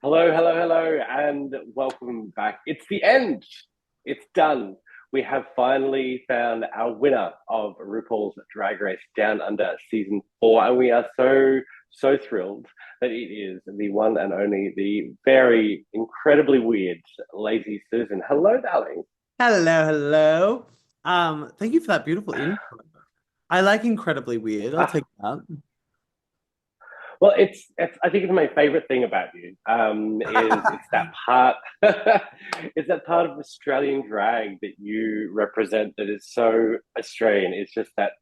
Hello, hello, hello, and welcome back. It's the end. It's done. We have finally found our winner of RuPaul's Drag Race Down Under season four, and we are so thrilled that it is the one and only, the very incredibly weird Lazy Susan. Hello, darling. Hello, hello. Thank you for that beautiful intro. I like incredibly weird. I'll Ah, take that. well, it's I think it's my favorite thing about you. Is it's that part, it's that part of Australian drag that you represent that is so Australian. It's just that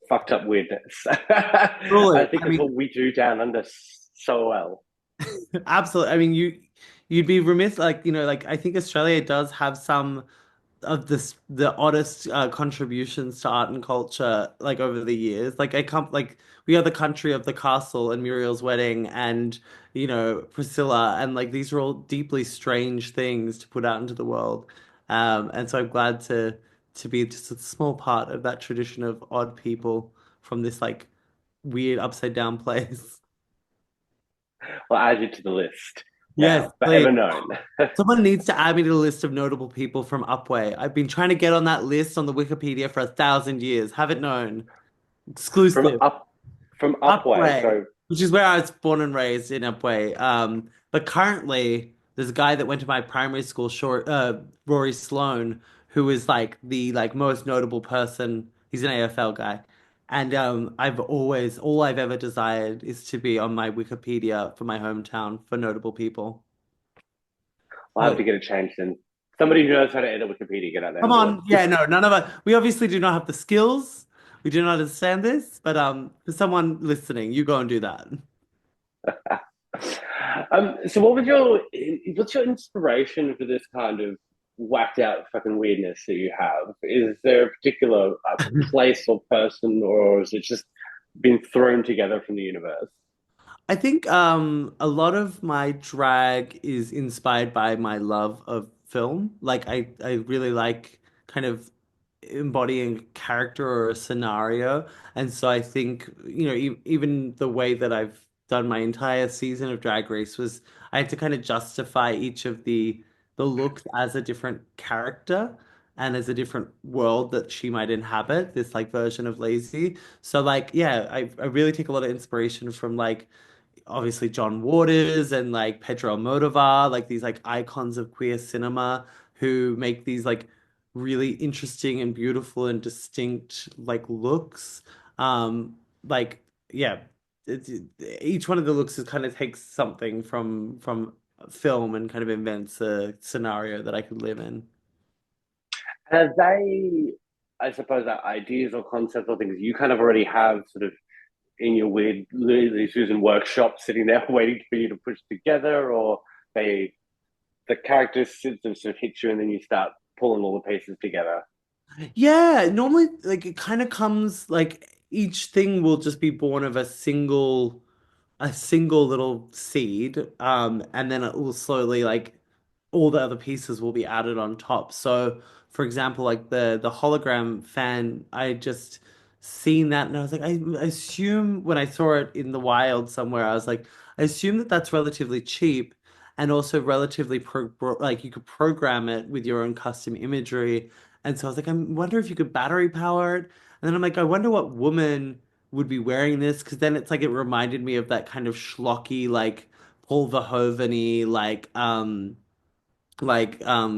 fucked up weirdness. I Truly. think I that's mean, what we do down under so well. absolutely. I mean, you'd be remiss, like I think Australia does have some of the oddest contributions to art and culture like over the years. Like I can't like we are the country of the castle and Muriel's wedding and Priscilla, and like these are all deeply strange things to put out into the world. And so I'm glad to be just a small part of that tradition of odd people from this like weird upside down place. I'll add you to the list Yes, now, please. forever known. Someone needs to add me to the list of notable people from Upway. I've been trying to get on that list on the Wikipedia for 1,000 years. Have it known. from Exclusive. up from Upway. Upway, So which is where I was born and raised in Upway. But currently, there's a guy that went to my primary school, Rory Sloan, who is like the like most notable person. He's an AFL guy. And I've always, all I've ever desired is to be on my Wikipedia for my hometown for notable people. I'll have to get it changed. And somebody who knows how to edit Wikipedia, get out there Come and do it. on. Yeah, no, none of us. We obviously do not have the skills. We do not understand this, but for someone listening, you go and do that. So what's your inspiration for this kind of whacked out fucking weirdness that you have? Is there a particular place or person, or is it just been thrown together from the universe? I think a lot of my drag is inspired by my love of film. Like I really like kind of embodying a character or a scenario. And so I think, even the way that I've done my entire season of Drag Race was I had to kind of justify each of the looks as a different character and as a different world that she might inhabit, this like version of Lazy. So like yeah, I really take a lot of inspiration from like obviously John Waters and like Pedro Almodovar, like these like icons of queer cinema who make these like really interesting and beautiful and distinct like looks. Like yeah, each one of the looks is kind of takes something from film and kind of invents a scenario that I could live in. Have they, I suppose, that ideas or concepts or things you kind of already have sort of in your weird Lily Susan workshop sitting there waiting for you to push together, or they the characters sort of hit you and then you start pulling all the pieces together? Yeah, normally like it kind of comes like each thing will just be born of a single little seed, and then it will slowly like all the other pieces will be added on top. So, for example, like the hologram fan, I just seen that and I was like, I assume when I saw it in the wild somewhere, I was like, I assume that that's relatively cheap and also relatively like you could program it with your own custom imagery. And so I was like, I wonder if you could battery power it. And then I'm like, I wonder what woman would be wearing this because then it's like it reminded me of that kind of schlocky like Paul Verhoeven-y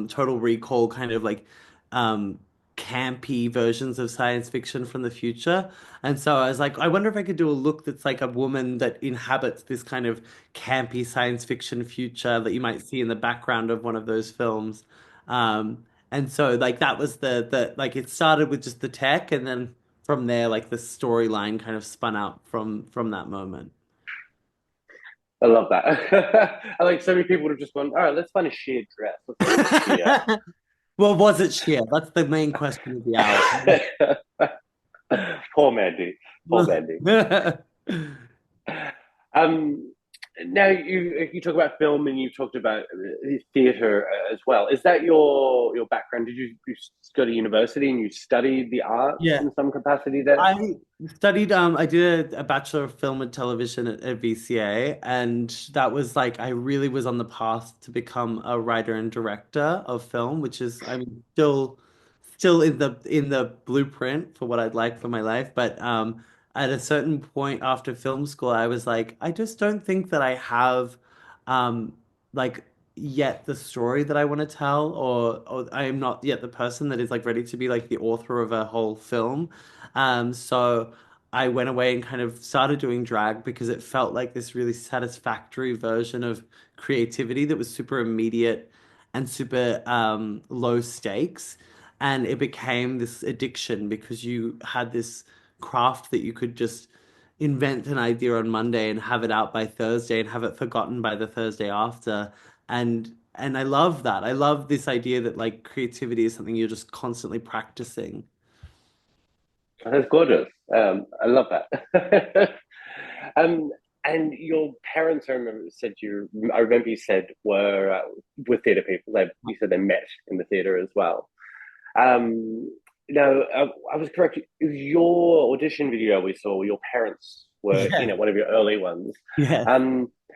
Total Recall kind of like um campy versions of science fiction from the future. And so I was like, I wonder if I could do a look that's like a woman that inhabits this kind of campy science fiction future that you might see in the background of one of those films. And so like that was the like it started with just the tech and then from there like the storyline kind of spun out from that moment. I love that. I like so many people would have just gone, all right, let's find a sheer dress. Let's find a sheer. Well, was it sheer? That's the main question of the hour. Poor Mandy. Poor Mandy. Um, Now you talk about film and you talked about theatre as well. Is that your background? Did you go to university and you studied the arts Yeah. in some capacity there? I studied I did a Bachelor of Film and Television at VCA, and that was like I really was on the path to become a writer and director of film, which is I mean still in the blueprint for what I'd like for my life. But at a certain point after film school, I was like, I just don't think that I have um like yet the story that I want to tell, or I am not yet the person that is like ready to be like the author of a whole film. So I went away and kind of started doing drag because it felt like this really satisfactory version of creativity that was super immediate and super low stakes. And it became this addiction because you had this craft that you could just invent an idea on Monday and have it out by Thursday and have it forgotten by the Thursday after. And I love that. I love this idea that like creativity is something you're just constantly practicing. That's gorgeous. I love that. um, and your parents, I remember, said you. I remember you said were theatre people. You said they met in the theatre as well. Um, no, I was correct. It was your audition video we saw. Your parents were in Yeah. it, one of your early ones. Yes.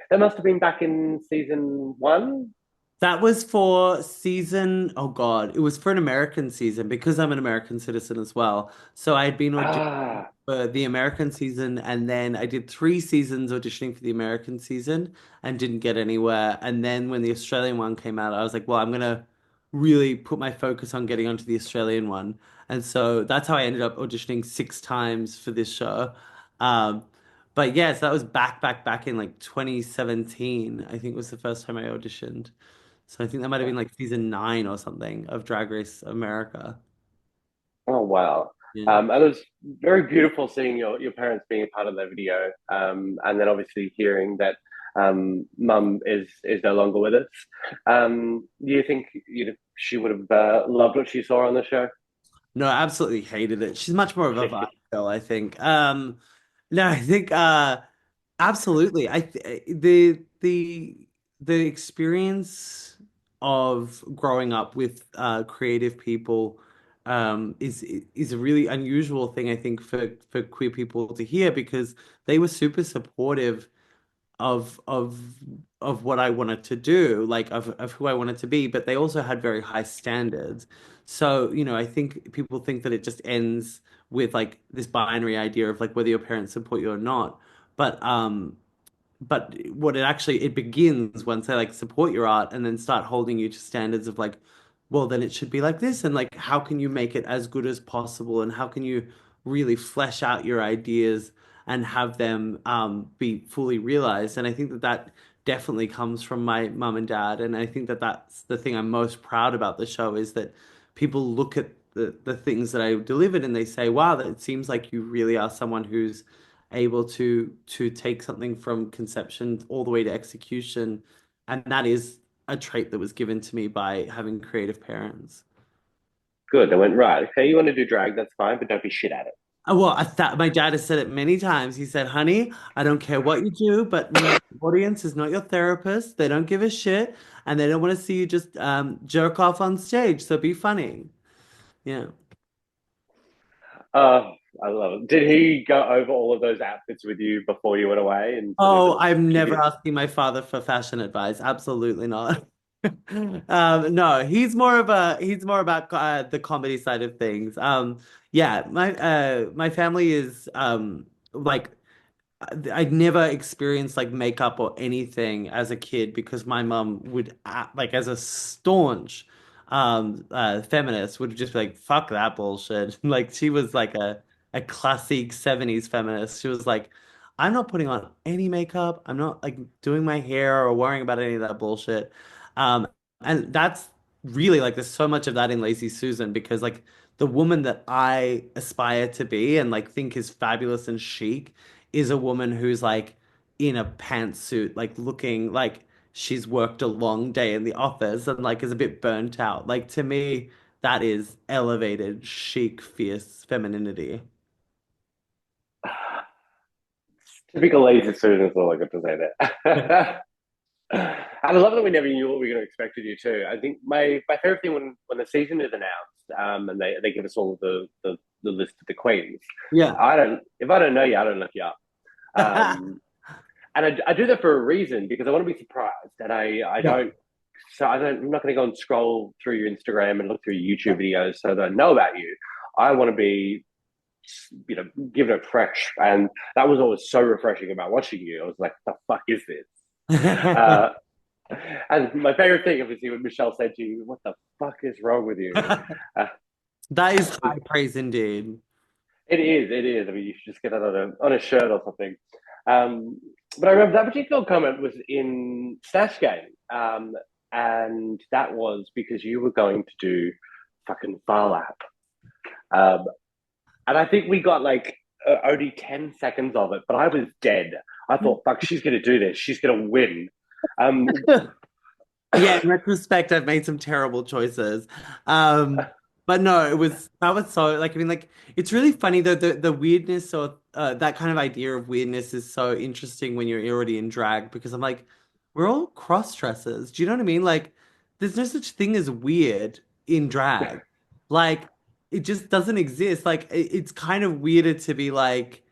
That must have been back in season one. That was for season, oh God, it was for an American season because I'm an American citizen as well. So I had been auditioning Ah, for the American season, and then I did 3 seasons auditioning for the American season and didn't get anywhere. And then when the Australian one came out, I was like, well, I'm gonna really put my focus on getting onto the Australian one. And so that's how I ended up auditioning 6 times for this show. Um, but yes, that was back in like 2017. I think was the first time I auditioned. So I think that might have been like season 9 or something of Drag Race America. oh wow. Yeah. And it was very beautiful seeing your parents being a part of that video. And then obviously hearing that mum is no longer with us. Do you think she would have loved what she saw on the show? No, I absolutely hated it. She's much more of a vibe girl, I think. No, I think absolutely. The experience of growing up with creative people is a really unusual thing, I think, for queer people to hear because they were super supportive of of of what I wanted to do, like of who I wanted to be, but they also had very high standards. So, I think people think that it just ends with like this binary idea of like whether your parents support you or not. But what it begins once they like support your art and then start holding you to standards of like, well, then it should be like this, and like how can you make it as good as possible, and how can you really flesh out your ideas and have them be fully realized. And I think that that definitely comes from my mum and dad, and I think that that's the thing I'm most proud about the show is that people look at the things that I delivered and they say, wow, that it seems like you really are someone who's able to take something from conception all the way to execution, and that is a trait that was given to me by having creative parents. Good. They went, right. Okay, you want to do drag, that's fine, but don't be shit at it. Well, I thought my dad has said it many times. He said, "Honey, I don't care what you do, but remember, the audience is not your therapist. They don't give a shit, and they don't want to see you just jerk off on stage. So be funny." Yeah. Oh, I love it. Did he go over all of those outfits with you before you went away and sort of Oh, I'm give never you? asking my father for fashion advice. Absolutely not. No, he's more about the comedy side of things. Yeah, my family is like I'd never experienced like makeup or anything as a kid because my mum would like as a staunch feminist would just be like fuck that bullshit. Like she was like a classic 70s feminist. She was like I'm not putting on any makeup. I'm not like doing my hair or worrying about any of that bullshit. Um and that's really like there's so much of that in Lazy Susan because like the woman that I aspire to be and like think is fabulous and chic is a woman who's like in a pantsuit, like looking like she's worked a long day in the office and like is a bit burnt out. Like to me, that is elevated, chic, fierce femininity. Typical lazy student is all I got to say there. And I love that we never knew what we were going to expect to do too. I think my favorite thing when the season is announced, and they give us all of the list of the queens. Yeah. I don't if I don't know you, I don't look you up. Um, and I do that for a reason because I want to be surprised, and I Yeah. don't. So I'm not going to go and scroll through your Instagram and look through your YouTube videos so that I know about you. I want to be, given it fresh, and that was always so refreshing about watching you. I was like, "The fuck is this?" Uh, and my favorite thing, obviously, when Michelle said to you, "What the fuck is wrong with you?" Uh, That is high praise indeed. it is, it is. I mean, you should just get that on a shirt or something. Um, but I remember that particular comment was in Snatch Game, and that was because you were going to do fucking bar lap, um, and I think we got like only 10 seconds of it, but I was dead. I thought, fuck, she's gonna do this. She's gonna win. Um, Yeah, in retrospect, I've made some terrible choices. Um, but no, that was so like I mean like it's really funny though the weirdness or that kind of idea of weirdness is so interesting when you're already in drag because I'm like we're all cross dressers. Do you know what I mean? Like there's no such thing as weird in drag. Like it just doesn't exist. Like it's kind of weirder to be like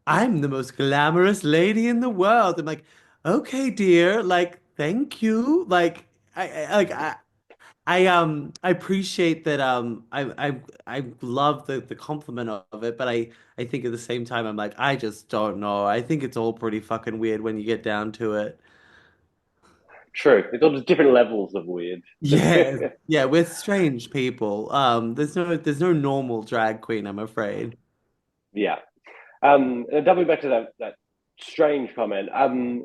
I'm the most glamorous lady in the world. I'm like okay, dear, like thank you. Like I appreciate that I love the compliment of it, but I think at the same time I'm like I just don't know. I think it's all pretty fucking weird when you get down to it. True. It's all just different levels of weird. Yeah, yeah, we're strange people. There's no normal drag queen, I'm afraid. Yeah. Doubling back to that strange comment,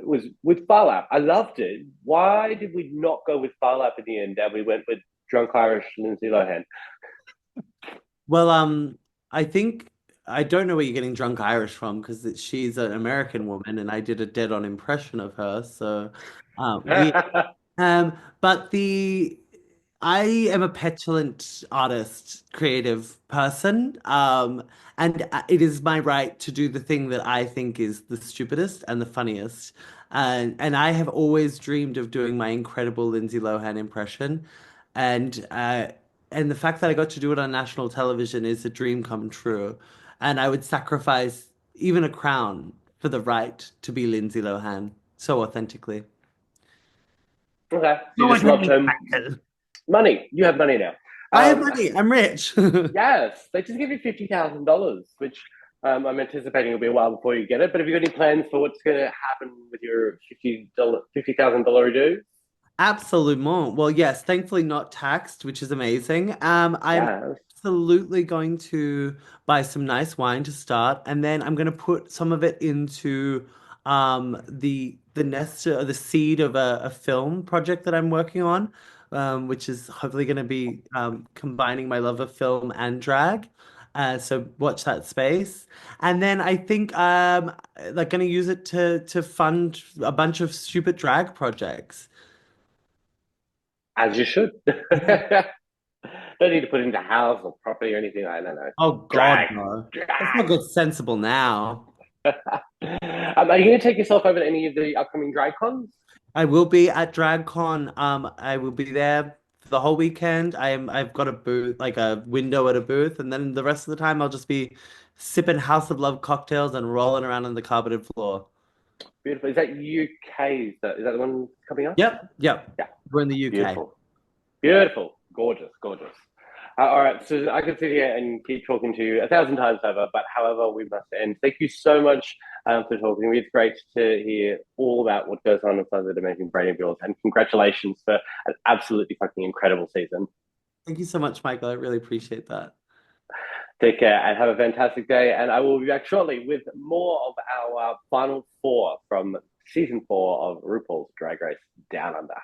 was with Farlap. I loved it. Why did we not go with Farlap in the end? And we went with drunk Irish Lindsay Lohan. Well, I think I don't know where you're getting drunk Irish from because she's an American woman and I did a dead on impression of her. So, we but the I am a petulant artist, creative person, and it is my right to do the thing that I think is the stupidest and the funniest. And I have always dreamed of doing my incredible Lindsay Lohan impression, and uh, and the fact that I got to do it on national television is a dream come true. And I would sacrifice even a crown for the right to be Lindsay Lohan so authentically. Okay. So you So just loved authentic, her Michael. money. You have money now. I have Um, money. I'm rich. yes, they just give you $50,000, which I'm anticipating will be a while before you get it. But have you got any plans for what's going to happen with your $50,000 due? Absolument. Well, yes, thankfully not taxed, which is amazing. I'm Yeah. absolutely going to buy some nice wine to start, and then I'm going to put some of it into the nest or the seed of a film project that I'm working on, which is hopefully going to be combining my love of film and drag. So watch that space. And then I think like going to use it to fund a bunch of stupid drag projects. As you should. Don't need to put it into house or property or anything. I don't know. Oh God, Drag. no. Let's not Drag. get sensible now. Are you going to take yourself over to any of the upcoming drag cons? I will be at DragCon. I will be there for the whole weekend. I've got a booth, like a window at a booth, and then the rest of the time I'll just be sipping House of Love cocktails and rolling around on the carpeted floor. Beautiful. Is that UK? Is that the one coming up? Yep, yep. Yeah. We're in the UK. Beautiful. Beautiful. Gorgeous. Gorgeous. All right. So I could sit here and keep talking to you 1,000 times over, but however, we must end. Thank you so much for talking to me. It's great to hear all about what goes on inside that amazing brain of yours. And congratulations for an absolutely fucking incredible season. Thank you so much, Michael. I really appreciate that. Take care and have a fantastic day. And I will be back shortly with more of our final four from season 4 of RuPaul's Drag Race Down Under.